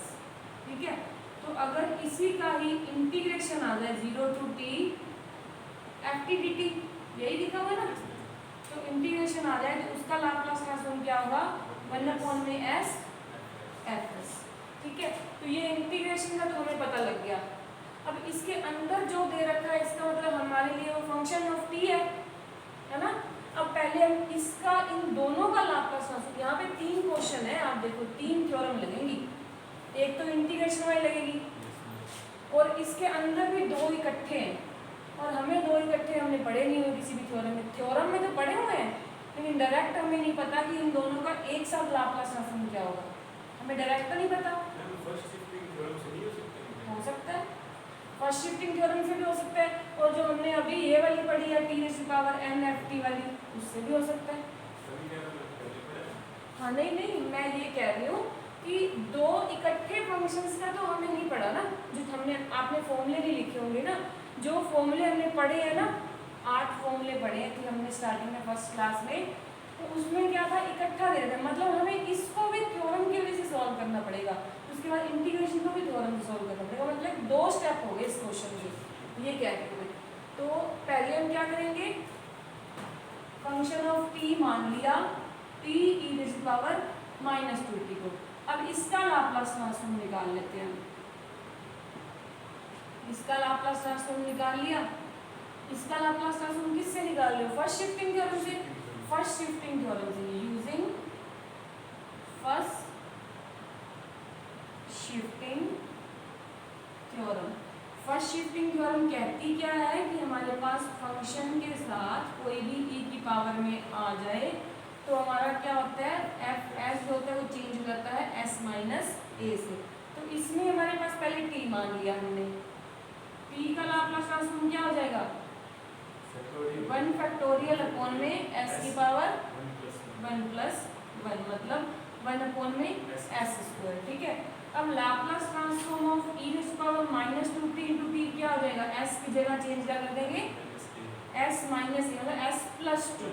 ठीक है। तो अगर इसी का ही इंटीग्रेशन आ जाए 0 to t F t d T, यही लिखा हुआ है ना, तो इंटीग्रेशन आ जाए तो उसका लाप्लास ट्रांसफॉर्म क्या होगा? 1/s एफ एस, ठीक है। तो ये इंटीग्रेशन का तो हमें पता लग गया। अब इसके अंदर जो दे रखा है इसका मतलब हमारे लिए वो फंक्शन ऑफ t है ना। अब पहले हम इसका इन दोनों का लाप्लास ट्रांसफॉर्म, यहाँ पे 3 क्वेश्चन है, आप देखो 3 थ्योरम लगेंगी, एक तो इंटीग्रेशन वाली लगेगी और इसके अंदर भी 2 इकट्ठे हैं, और हमें 2 इकट्ठे हमने पढ़े नहीं हुए किसी भी थ्योरम में तो पढ़े हुए हैं, लेकिन डायरेक्ट हमें नहीं पता कि इन दोनों का एक साथ लाप्लास ट्रांसफॉर्म क्या होगा, हमें डायरेक्ट तो नहीं पता। फर्स्ट शिफ्टिंग थ्योरम से नहीं हो सकता? हो सकता है, फर्स्ट शिफ्टिंग थ्योरम से भी हो सकता है, और जो हमने अभी ये वाली पढ़ी है t⁻n�ft वाली, उससे भी हो सकता है। सभी क्या पहले पढ़ा है? हाँ नहीं, मैं ये कह रही हूँ कि 2 इकट्ठे फंक्शंस का तो हमने नहीं पढ़ा ना, जो आपने फॉर्मूले नहीं लिखे होंगे ना, जो फॉर्मूले हमने पढ़े हैं ना, 8 फॉर्मूले पढ़े थे हमने स्टार्टिंग में फर्स्ट क्लास में, तो उसमें क्या था, इकट्ठा दे रहे थे, मतलब हमें इसको भी थ्योरम की वजह से सॉल्व करना पड़ेगा, उसके बाद इंटीग्रेशन को भी थ्योरम से सॉल्व करना पड़ेगा, मतलब 2 स्टेप हो गए इस क्वेश्चन के, ये कहते हुए। तो पहले हम क्या करेंगे, फंक्शन ऑफ t मान लिया t⁻⁻2t को, अब इसका लाप्लास ट्रांसफॉर्म निकाल लेते हैं। इसका लाप्लास ट्रांसफॉर्म निकाल लिया, इसका लाप्लास ट्रांसफॉर्म किससे निकाल रहे हो? फर्स्ट शिफ्टिंग थ्योरम से, फर्स्ट शिफ्टिंग थ्योरम से, using first shifting theorem. First shifting theorem कहती क्या है कि हमारे पास फंक्शन के साथ कोई भी e की पावर में आ जाए तो हमारा क्या होता है, एफ एस जो होता है वो चेंज हो जाता है s माइनस ए से। तो इसमें हमारे पास पहले t मान लिया हमने, t का लाप्लास ट्रांसफॉर्म क्या हो जाएगा, 1 फैक्टोरियल अपॉन में s की पावर 1 प्लस 1, मतलब 1/में s स्क्वायर, ठीक है। अब Laplace transform of e⁻⁻2t into t क्या हो जाएगा, s की जगह चेंज क्या कर देंगे, s माइनस ए, मतलब s प्लस 2,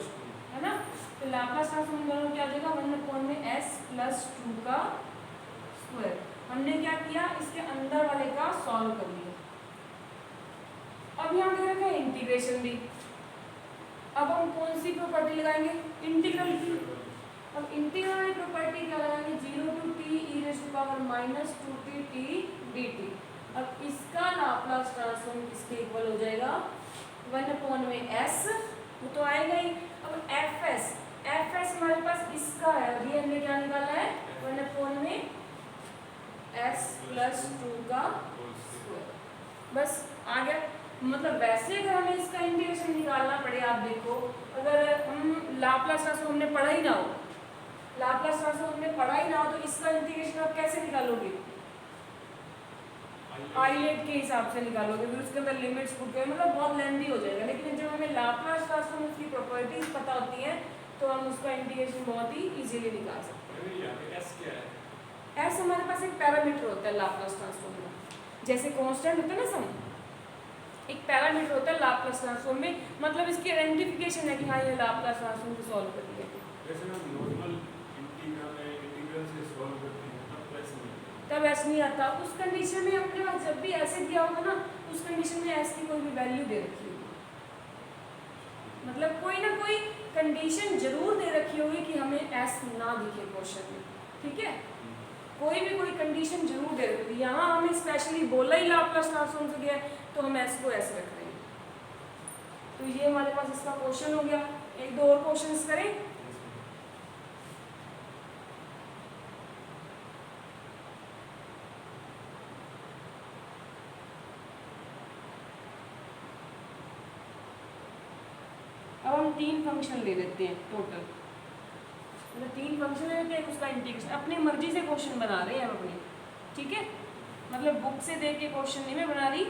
है ना। तो लाप्लास ट्रांसफॉर्म दोनों क्या हो जाएगा, 1/s प्लस 2 का स्क्वायर। हमने क्या किया, इसके अंदर वाले का सॉल्व कर लिया। अब यहाँ दे रखा है इंटीग्रेशन भी, अब हम कौन सी प्रॉपर्टी लगाएंगे, इंटीग्रल की। अब इंटीग्रल वाली प्रॉपर्टी क्या लगाएंगे, 0 to t⁻⁻2t dt। अब इसका लाप्लास ट्रांसफॉर्म किसके इक्वल हो जाएगा, 1/s, वो तो आएगा ही। अब fs हमारे पास इसका है, अभी हमने क्या निकाला है, 1/s प्लस 2 का स्क्वायर, बस आ गया। मतलब वैसे अगर हमें इसका इंटीग्रेशन निकालना पड़े, आप देखो अगर हम लाप्लास ट्रांसफॉर्म हमने पढ़ा ही ना हो, लाप्लास ट्रांसफॉर्म हमने पढ़ा ही ना हो, तो इसका इंटीग्रेशन आप कैसे निकालोगे, आइलेट के हिसाब से निकालोगे, फिर उसके अंदर लिमिट्स पुट करें, मतलब बहुत लेंथी हो जाएगा। लेकिन जब हमें लाप्लास ट्रांसफॉर्म की प्रॉपर्टीज पता होती हैं तो हम उसका इंटीग्रेशन बहुत ही इजीली निकाल सकते हैं। यहाँ पे s क्या है? s हमारे पास एक पैरामीटर होता है लाप्लास ट्रांसफॉर्म में, जैसे कांस्टेंट होता है ना सम, एक पैरामीटर होता है लाप्लास ट्रांसफॉर्म में, मतलब इसकी आइडेंटिफिकेशन है कि हाँ ये लाप्लास ट्रांसफॉर्म को सॉल्व कर दिया। वैसे हम नॉर्मल इंटीग्रल से सॉल्व करते हैं तब s नहीं आता, उस कंडीशन में अपने पास जब भी ऐसे दिया होगा ना, उस कंडीशन में s की कोई भी वैल्यू दे रखी होगी, मतलब कोई ना कोई कंडीशन जरूर दे रखी होगी कि हमें s ना दिखे क्वेश्चन में, ठीक है, कोई भी कोई कंडीशन जरूर दे रखी होगी। यहाँ हमें स्पेशली बोला ही लाप्लास ट्रांसफॉर्म से गया तो हम s को ऐसे रख रहे हैं। तो ये हमारे पास इसका क्वेश्चन हो गया। एक दो और क्वेश्चंस करें। अब हम 3 फंक्शन ले लेते हैं टोटल, मतलब 3 फंक्शन ले लेते हैं, उसका इंटीग्रेशन अपनी मर्जी से क्वेश्चन बना रहे हैं हम अपनी, ठीक है, मतलब बुक से देख के क्वेश्चन नहीं मैं बना रही,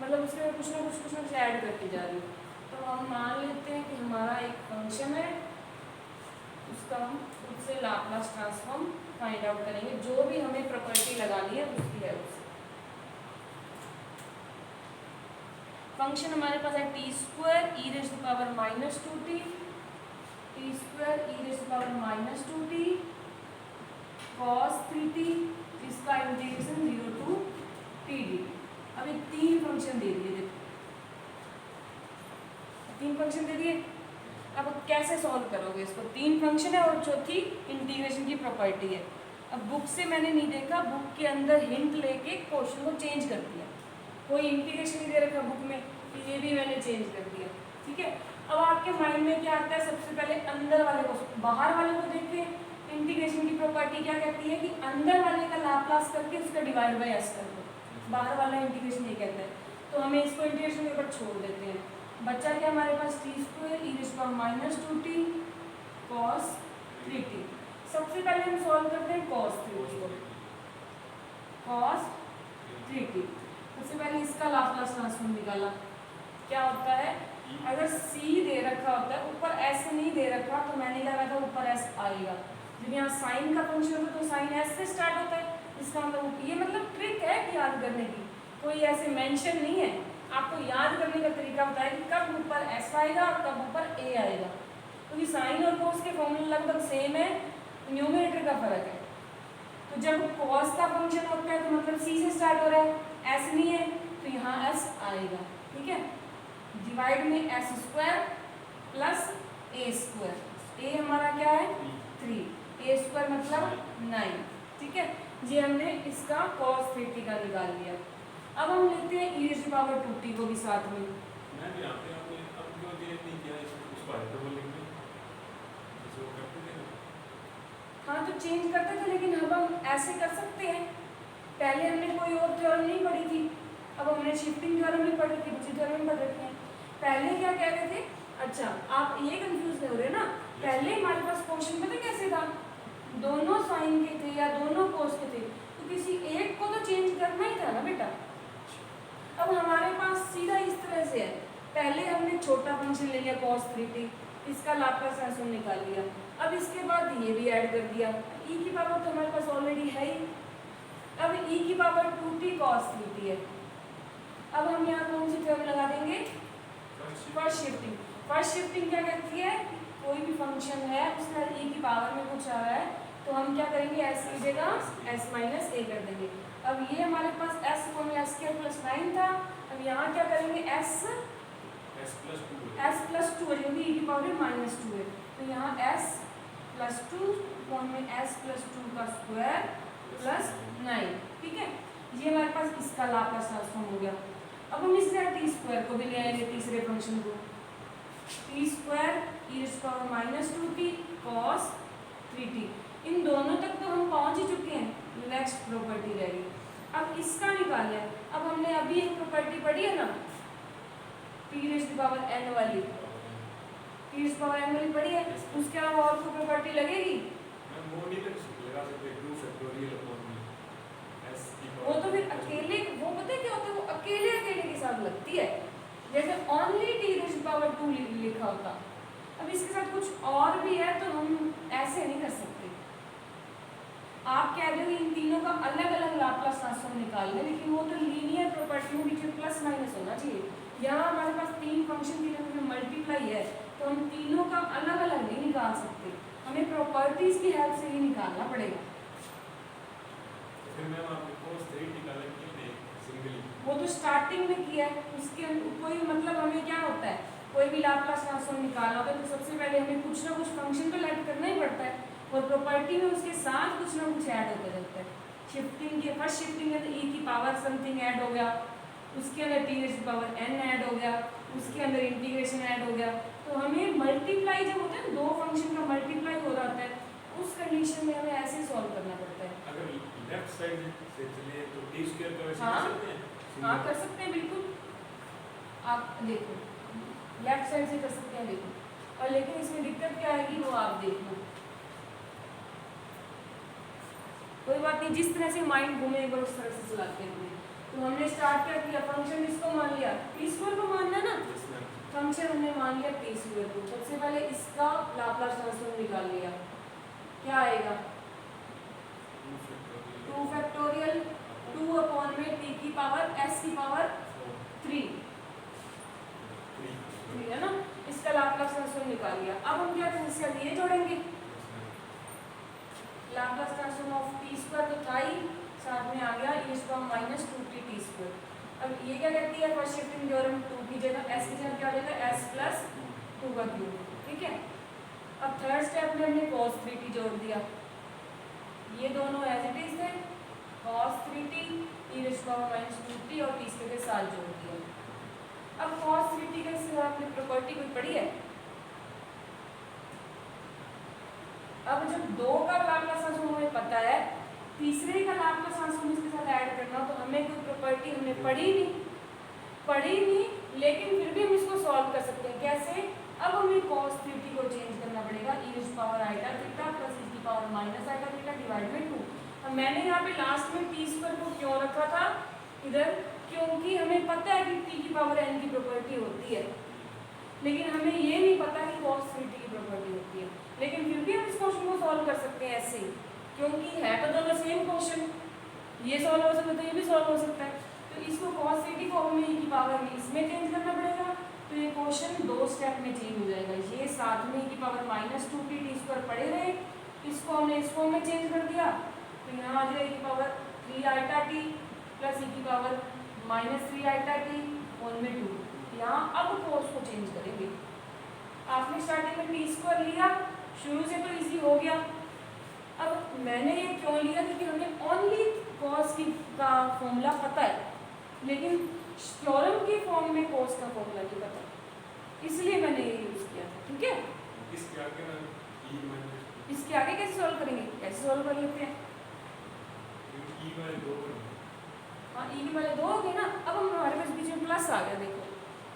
मतलब उसमें कुछ ना कुछ ऐड करके जा रही हूँ। तो हम मान लेते हैं कि हमारा एक फंक्शन है, उसका हम खुद से लाप्लास ट्रांसफॉर्म फाइंड आउट करेंगे, जो भी हमें प्रॉपर्टी लगानी है उसकी हेल्प से। फंक्शन हमारे पास है t square E raise to power minus two t, t square E raise to power minus two T cos 3t, इसका इंटीग्रेशन 0 टू टी डी। अब ये तीन फंक्शन दे दिए, देखो तीन फंक्शन दे दिए। अब कैसे सॉल्व करोगे इसको? तीन फंक्शन है और चौथी इंटीग्रेशन की प्रॉपर्टी है। अब बुक से मैंने नहीं देखा, बुक के अंदर हिंट लेके क्वेश्चन को चेंज कर दिया। कोई इंटीग्रेशन नहीं दे रखा बुक में, तो ये भी मैंने चेंज कर दिया। ठीक है, अब आपके माइंड में क्या आता है? सबसे पहले अंदर वाले को, बाहर वाले को देखते हैं। इंटीग्रेशन की प्रॉपर्टी क्या कहती है कि अंदर वाले का लाप्लास करके उसका डिवाइड बाय एस कर दो। बाहर वाला इंटीग्रेशन ये कहता है, तो हमें इसको इंटीग्रेशन के ऊपर छोड़ देते हैं। बच्चा क्या हमारे पास T square E raise to power minus two T cos 3t। सबसे पहले हम सॉल्व करते हैं कॉस 3t को, कॉस 3t। सबसे पहले इसका लाप्लास ट्रांसफॉर्म निकाला। क्या होता है? अगर c दे रखा होता है, ऊपर s नहीं दे रखा, तो मैंने लगा था ऊपर s आएगा। जब यहाँ साइन का फंक्शन होता है तो साइन s से स्टार्ट होता है। इसका मतलब ये मतलब ट्रिक है कि याद करने की, कोई ऐसे मेंशन नहीं है। आपको याद करने का तरीका बताया कि कब ऊपर s आएगा और कब ऊपर a आएगा, क्योंकि साइन और कोस के फॉर्मूले लगभग सेम है, न्यूमरेटर का फर्क है। तो जब कॉस का फंक्शन होता है तो मतलब c से स्टार्ट हो रहा है, s नहीं है तो यहाँ s आएगा। ठीक है, डिवाइड में s square plus a square, a हमारा क्या है 3, a स्क्वायर मतलब 9। ठीक है, ये हमने इसका cos 3t का निकाल लिया। अब हम लेते हैं e raise to power 2t को भी साथ में। मैं भी यहाँ पे आपने अब जो ये नहीं किया उसको हाइड्रोबल लिख दें, जैसे वो करते थे ना। हाँ तो चेंज करते थे, लेकिन अब हम ऐसे कर सकते हैं। पहले हमने कोई और थ्योरम नहीं पढ़ी थी, अब हमने शिफ्टिंग थ्योरम नहीं पढ़ी थी, दूसरी थ्योरम पढ़ रखी है। पहले क्या कह रहे थे? अच्छा आप ये कंफ्यूज नहीं हो रहे ना, पहले हमारे पास क्वेश्चन पता कैसे था? दोनों साइन के थे या दोनों कोस के थे, तो किसी एक को तो चेंज करना ही था ना बेटा। अब हमारे पास सीधा इस तरह से है, पहले हमने छोटा फंक्शन ले लिया cos 3t, इसका लाप्लास ट्रांसफॉर्म निकाल लिया। अब इसके बाद ये भी ऐड कर दिया, e की पावर तो हमारे पास ऑलरेडी है ही। अब e की पावर 2t cos 3t है। अब हम यहाँ कौन सी थ्योरम लगा देंगे? First shifting. फर्स्ट शिफ्टिंग क्या कहती है? कोई भी फंक्शन है उसका e की पावर में कुछ आ रहा है, तो हम क्या करेंगे? s की जगह s माइनस a कर देंगे। अब ये हमारे पास s को s स्क्वायर प्लस 9 था, अब यहाँ क्या करेंगे? s प्लस 2 है, जो कि e की पावर माइनस 2 है, तो यहाँ s प्लस 2 में s प्लस 2 का स्क्वायर प्लस 9। ठीक है, ये हमारे पास इसका लाप्लास ट्रांसफॉर्म हो गया। अब हम इस तरह टी स्क्वायर को भी ले आएंगे, तीसरे फंक्शन को, t square E raise to power minus 2t cos 3t। इन दोनों तक तो हम पहुंच ही चुके हैं, नेक्स्ट प्रॉपर्टी रहेगी। अब इसका निकालें। अब हमने अभी एक प्रॉपर्टी पढ़ी है ना, t raise to power n वाली, t raise to power n वाली पढ़ी है, उसके अलावा और कोई प्रॉपर्टी लगेगी? वो तो फिर अकेले, वो पता है क्या होता है, वो अकेले अकेले के साथ लगती है, जैसे only t raise to power 2 लिखा होता। अब इसके साथ कुछ और भी है तो हम ऐसे नहीं कर सकते। आप कह रहे हो इन तीनों का अलग अलग लाप्लास ट्रांसफॉर्म निकालना है, लेकिन वो तो लीनियर प्रॉपर्टी में बीच में प्लस माइनस होना चाहिए। यहाँ हमारे पास तीन फंक्शन की जगह मल्टीप्लाई है, तो हम तीनों का अलग अलग नहीं निकाल सकते, हमें प्रॉपर्टीज की हेल्प से ही निकालना पड़ेगा। फिर मैम आपने cos 3t निकाला कि नहीं सिंगली? वो तो स्टार्टिंग में किया है, उसके कोई मतलब हमें क्या होता है, कोई भी लाप्लास ट्रांसफॉर्म निकालना होता है तो सबसे पहले हमें कुछ ना कुछ फंक्शन तो ऐड करना ही पड़ता है, और प्रॉपर्टी में उसके साथ कुछ ना कुछ ऐड होता रहता है। शिफ्टिंग के फर्स्ट शिफ्टिंग है तो e की पावर समथिंग ऐड हो गया, उसके अंदर t raise to power n add हो गया, उसके अंदर इंटीग्रेशन ऐड हो गया। तो हमें मल्टीप्लाई जब होता है, दो फंक्शन का मल्टीप्लाई हो रहा है, उस कंडीशन में हमें ऐसे सॉल्व करना पड़ता है। अगर लेफ्ट साइड से चले तो टी स्क्वायर का वैसे हाँ, कर सकते हैं? हाँ कर सकते हैं बिल्कुल, आप देखो लेफ्ट साइड से कर सकते हैं देखो, और लेकिन इसमें दिक्कत क्या आएगी वो आप देखना। कोई बात नहीं, जिस तरह से माइंड घूमे एक बार उस तरह से चलाते हैं। तो हमने स्टार्ट क्या किया, फंक्शन इसको मान लिया, टी स्क्वायर को मानना ना, फंक्शन हमने मान लिया टी स्क्वायर को। सबसे पहले इसका लाप्लास ट्रांसफॉर्म निकाल लिया, क्या आएगा 2 फैक्टोरियल 2 अपॉन में टी की पावर s की पावर 3 साथ ये जोड़ेंगे, Laplace transform of T square तो था ही, साथ में आ गया e minus 2t t square. अब ये क्या कहती है फर्स्ट शिफ्टिंग थ्योरम, 2 की जगह s की जगह क्या हो जाएगा s प्लस 2 का क्यूब, ठीक है। अब थर्ड स्टेप में हमने cos 3t जोड़ दिया, ये दोनों एज इट इज थे, cos 3t e minus 2t और t स्क्वायर के साथ जोड़ दिया। अब cos 3t के साथ आपने प्रॉपर्टी कोई पढ़ी है? अब जब दो का लाप्लास ट्रांसफॉर्म हमें पता है, तीसरे का लाप्लास ट्रांसफॉर्म इसके साथ ऐड करना, तो हमें कोई प्रॉपर्टी हमने पढ़ी नहीं, लेकिन फिर भी हम इसको सॉल्व कर सकते हैं। कैसे? अब हमें cos 3t को चेंज करना पड़ेगा, e power iota theta plus e की power minus iota theta divide by 2। अब मैंने यहाँ पे लास्ट में t स्क्वायर को क्यों रखा था इधर? क्योंकि हमें पता है कि t की पावर n की प्रॉपर्टी होती है, लेकिन हमें ये नहीं पता कि cos 3t की प्रॉपर्टी होती है। लेकिन फिर भी हम इस क्वेश्चन को सॉल्व कर सकते हैं ऐसे ही, क्योंकि है तो दोनों सेम क्वेश्चन, ये सॉल्व हो सकता है तो ये भी सॉल्व हो सकता है। तो इसको cos 3t को हमें e की पावर में इसमें चेंज करना पड़ेगा, तो ये क्वेश्चन दो स्टेप में चेंज हो जाएगा। ये साथ में e की power minus 2t t square पड़े रहे, इसको हमने इस फॉर्म में चेंज कर दिया, तो यहाँ आ जाएगा e की power 3 iota t plus e की power minus 3 iota t whole में 2। यहाँ अब कोस को चेंज करेंगे। आपने स्टार्टिंग में टी स्क्वायर लिया, शुरू से तो इजी हो गया। अब मैंने ये क्यों लिया? क्योंकि हमें ओनली कॉस की का फॉर्मूला पता है, लेकिन थ्योरम की फॉर्म में कॉस का फॉर्मूला नहीं पता, इसलिए मैंने ये यूज किया था, ठीक है। इसके आगे कैसे सॉल्व करेंगे? कैसे सॉल्व कर लेते हैं? हाँ, ई वाले दो हो गए ना। अब हम हमारे पास बीच में प्लस आ गया, देखो,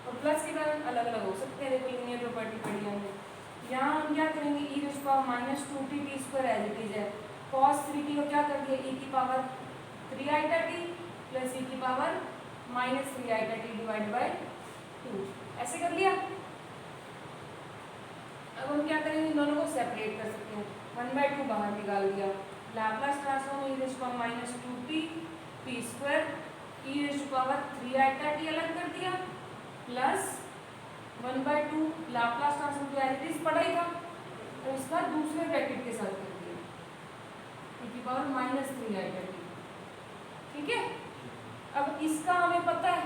और प्लस के कारण अलग अलग हो सकते हैं। देखो लीनियर प्रॉपर्टी पढ़ी हमने, यहाँ हम क्या करेंगे, e to power minus 2t t square as it is है, cos 3t को क्या कर दिया, e की power 3 iota t plus e की power minus 3 iota t divide by 2, ऐसे कर लिया। अब हम क्या करेंगे, इन दोनों को सेपरेट कर सकते हैं, 1/2 बाहर निकाल दिया, Laplace transform e to power minus 2t t square e to power 3 iota t अलग कर दिया प्लस 1/2 लाप्लास ट्रांसफॉर्म तो एज इट इज पढ़ा ही था, और इसका दूसरे ब्रैकेट के साथ कर दिया e की पावर माइनस 3 आइटा t, ठीक है। अब इसका हमें पता है,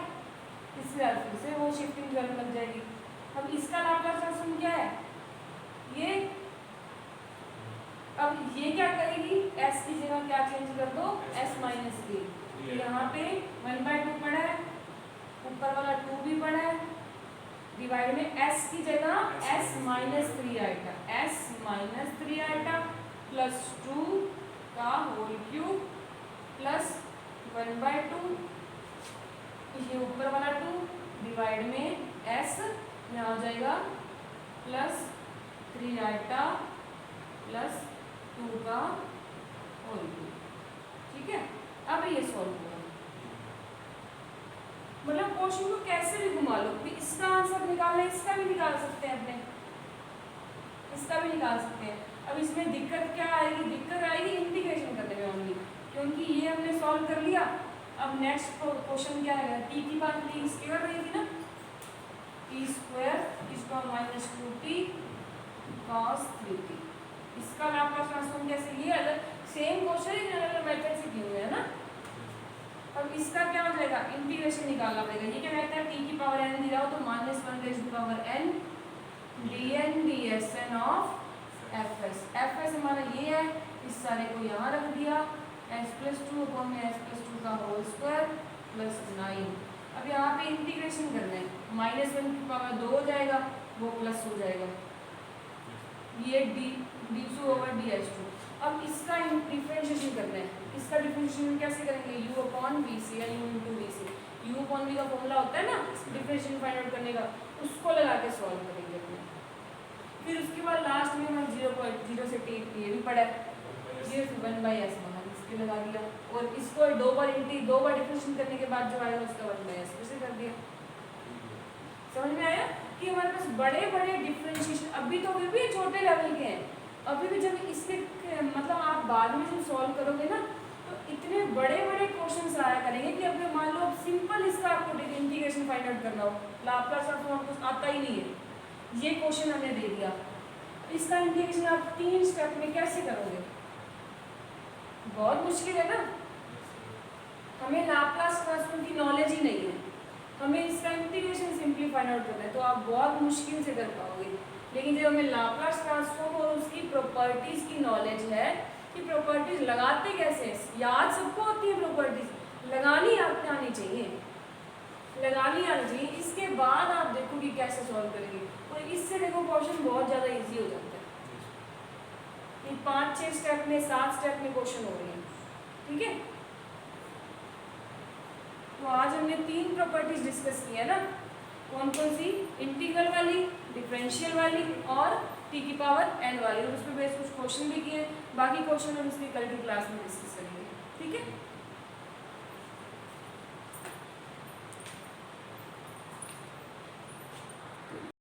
इससे फिर से वो शिफ्टिंग थ्योरम लग जाएगी। अब इसका लाप्लास ट्रांसफॉर्म क्या है, ये, अब ये क्या करेगी, s की जगह क्या चेंज कर दो, s माइनस k, यहाँ पे 1/2 पड़ा है, ऊपर वाला 2 भी पड़ा है, डिवाइड में s की जगह s minus 3 iota, s minus 3 iota plus 2 का होल क्यूब प्लस 1/2, ये ऊपर वाला 2 डिवाइड में s यहाँ हो जाएगा प्लस 3 आइटा प्लस 2 का होल क्यूब, ठीक है। अब ये सॉल्व होगा, मतलब क्वेश्चन को कैसे भी घुमा लो, इसका आंसर निकालना है, इसका भी निकाल सकते हैं अपने, इसका भी निकाल सकते हैं। अब इसमें दिक्कत क्या आएगी, दिक्कत आएगी इंटीग्रेशन करने में ओनली, क्योंकि ये हमने सॉल्व कर लिया। अब नेक्स्ट क्वेश्चन क्या है, टी की बात टी स्क्वायर रही थी ना, टी स्क्वायर इसका माइनस 2t cos 3t, इसका लाप्लास ट्रांसफॉर्म कैसे, ये अलग सेम क्वेश्चन है, अलग मेथड से किए हुए हैं ना। अब इसका क्या हो जाएगा, इंटीग्रेशन निकालना पड़ेगा। ये क्या कहता है, t की पावर n दिया हो तो minus 1 raise to power n dn dsn of fs, fs हमारा ये है, इस सारे को यहाँ रख दिया, s प्लस 2 अपॉन में s प्लस 2 का होल स्क्वायर प्लस 9। अब यहाँ पे इंटीग्रेशन करना है, माइनस 1 की पावर 2 हो जाएगा, वो प्लस हो जाएगा, ये d2 ओवर ds2। अब इसका डिफरेंशिएशन करना है, इसका डिफरेंशिएशन कैसे करेंगे, u अपॉन v से या u इंटू v से, u अपॉन v का फॉर्मूला होता है ना डिफरेंशिएशन फाइंड आउट करने का, उसको लगा के सॉल्व करेंगे अपने। फिर उसके बाद लास्ट में हम 0 से t ये भी पढ़ा है, 0 से 1/s बाहर इसके लगा दिया, और इसको दो बार डिफरेंशिएशन करने के बाद जो आएगा उसका 1/s कैसे कर दिया। समझ में आया कि हमारे पास बड़े बड़े डिफरेंशिएशन अभी तो फिर भी छोटे लेवल के हैं, अभी भी जब इसके मतलब आप बाद में जब सॉल्व करोगे ना तो इतने बड़े बड़े क्वेश्चंस आया करेंगे कि अभी मान लो अब सिंपल इसका आपको इंटीग्रेशन फाइंड आउट करना हो, लाप्लास ट्रांसफॉर्म आपको आता ही नहीं है, ये क्वेश्चन हमने दे दिया, इसका इंटीग्रेशन आप 3 स्टेप में कैसे करोगे? बहुत मुश्किल है ना। हमें लाप्लास ट्रांसफॉर्म की नॉलेज ही नहीं है, हमें इसका इंटीग्रेशन सिंपली फाइंड आउट करना है, तो आप बहुत मुश्किल से कर पाओगे। लेकिन जब हमें लाप्लास ट्रांसफॉर्म और उसकी प्रॉपर्टीज की नॉलेज है कि प्रॉपर्टीज लगाते कैसे, याद सबको होती है प्रॉपर्टीज, लगानी आपको आनी चाहिए, लगानी आनी चाहिए। इसके बाद आप देखो कि कैसे सॉल्व करेंगे, और इससे देखो क्वेश्चन बहुत ज़्यादा इजी हो जाता है। ये 5-6 स्टेप में 7 स्टेप में क्वेश्चन हो रहे हैं, ठीक है। तो आज हमने 3 प्रॉपर्टीज डिस्कस की है ना, कौन कौन सी? इंटीग्रल वाली, डिफरेंशियल वाली और t की पावर n वाली, और उस पर बेस कुछ क्वेश्चन भी किए। बाकी क्वेश्चन हम इसकी कल की क्लास में डिस्कस करेंगे, ठीक है।